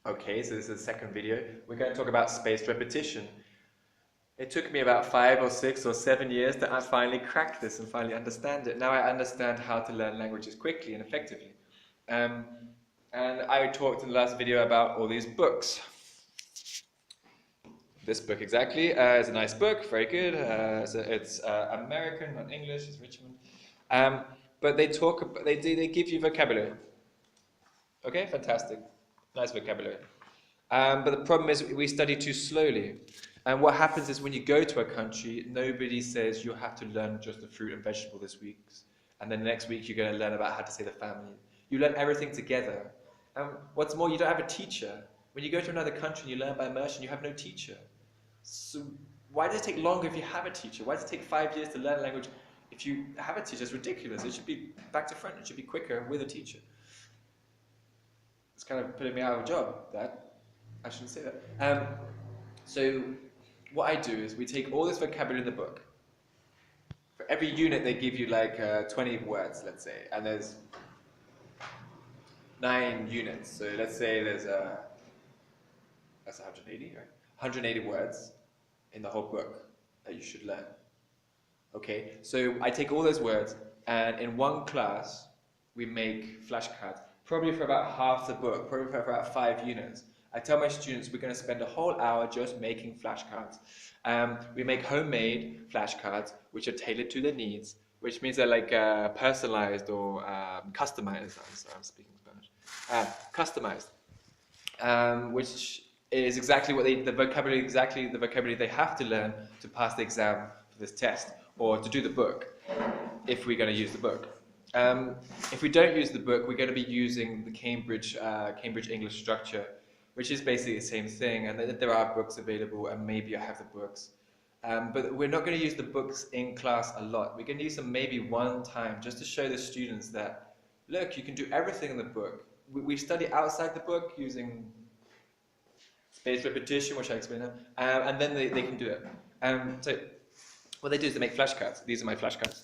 Okay, so this is the second video. We're going to talk about spaced repetition. It took me about 5 or 6 or 7 years to finally crack this and finally understand it. Now I understand how to learn languages quickly and effectively. Um, and I talked in the last video about all these books. This book exactly is a nice book, very good. It's American, not English. It's Richmond. But they talk. They give you vocabulary. Okay, fantastic, nice vocabulary. But the problem is we study too slowly. And what happens is when you go to a country, nobody says you have to learn just the fruit and vegetable this week. And then next week you're going to learn about how to say the family. You learn everything together. And what's more, you don't have a teacher. When you go to another country and you learn by immersion, you have no teacher. So why does it take longer if you have a teacher? Why does it take 5 years to learn a language if you have a teacher? It's ridiculous. It should be back to front. It should be quicker with a teacher. It's kind of putting me out of a job, that. I shouldn't say that. So what I do is we take all this vocabulary in the book. For every unit they give you like 20 words, let's say, and there's 9 units. So let's say there's that's 180, right? 180 words in the whole book that you should learn. Okay, so I take all those words and in one class we make flashcards, probably for about half the book, probably for about 5 units. I tell my students we're going to spend a whole hour just making flashcards. We make homemade flashcards which are tailored to their needs, which means they're like personalized or customized. I'm speaking Spanish. Customized, which is exactly what the vocabulary they have to learn to pass the exam for this test or to do the book, if we're going to use the book. If we don't use the book, we're going to be using the Cambridge English structure, which is basically the same thing, and there are books available, and maybe I have the books. But we're not going to use the books in class a lot. We're going to use them maybe one time, just to show the students that, look, you can do everything in the book. We study outside the book using spaced repetition, which I explained now, and then they can do it. So what they do is they make flashcards. These are my flashcards.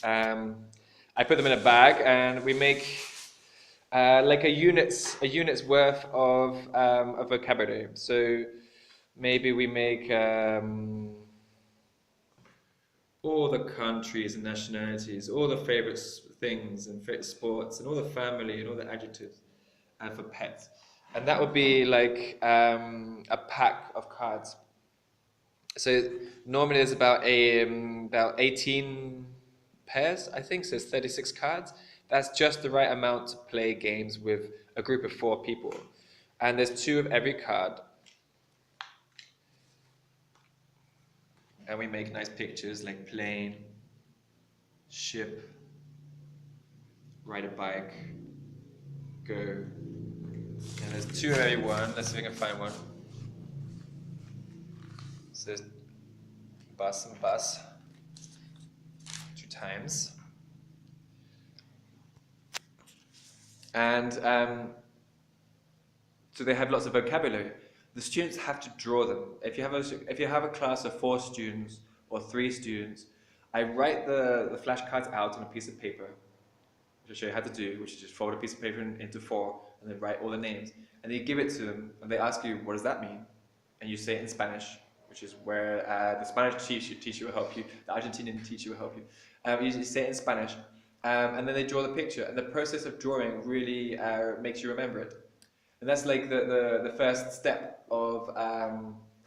I put them in a bag, and we make like a unit's worth of vocabulary. So maybe we make all the countries and nationalities, all the favorite things and favorite sports, and all the family and all the adjectives, and for pets. And that would be like a pack of cards. So normally there's about 18 pairs, I think. So it's 36 cards. That's just the right amount to play games with a group of 4 people. And there's 2 of every card. And we make nice pictures like plane, ship, ride a bike, go. And there's 2 of every one. Let's see if we can find one. So there's bus and bus 2 times. And so they have lots of vocabulary. The students have to draw them. If you have a class of 4 students or 3 students, I write the flashcards out on a piece of paper, which I'll show you how to do, which is just fold a piece of paper into 4 and then write all the names. And then you give it to them and they ask you, what does that mean? And you say it in Spanish, which is where the Spanish teacher will help you, the Argentinian teacher will help you. You say it in Spanish. And then they draw the picture, and the process of drawing really makes you remember it. And that's like the first step of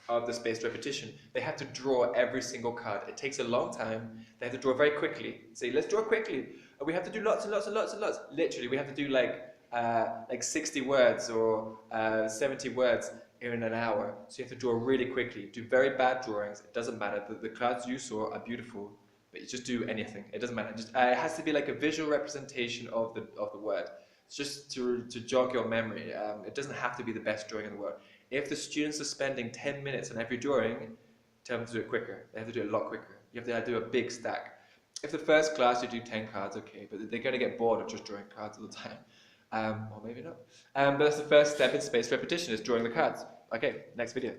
the spaced repetition. They have to draw every single card. It takes a long time. They have to draw very quickly. Say, let's draw quickly. And we have to do lots and lots and lots and lots. Literally, we have to do like 60 words or 70 words in an hour. So you have to draw really quickly. Do very bad drawings. It doesn't matter. The cards you saw are beautiful. But you just do anything. It doesn't matter. It has to be like a visual representation of the word. It's just to jog your memory. It doesn't have to be the best drawing in the world. If the students are spending 10 minutes on every drawing, tell them to do it quicker. They have to do it a lot quicker. You have to do a big stack. If the first class you do 10 cards, okay, but they're going to get bored of just drawing cards all the time. Or maybe not. But that's the first step in spaced repetition, is drawing the cards. Okay, next video.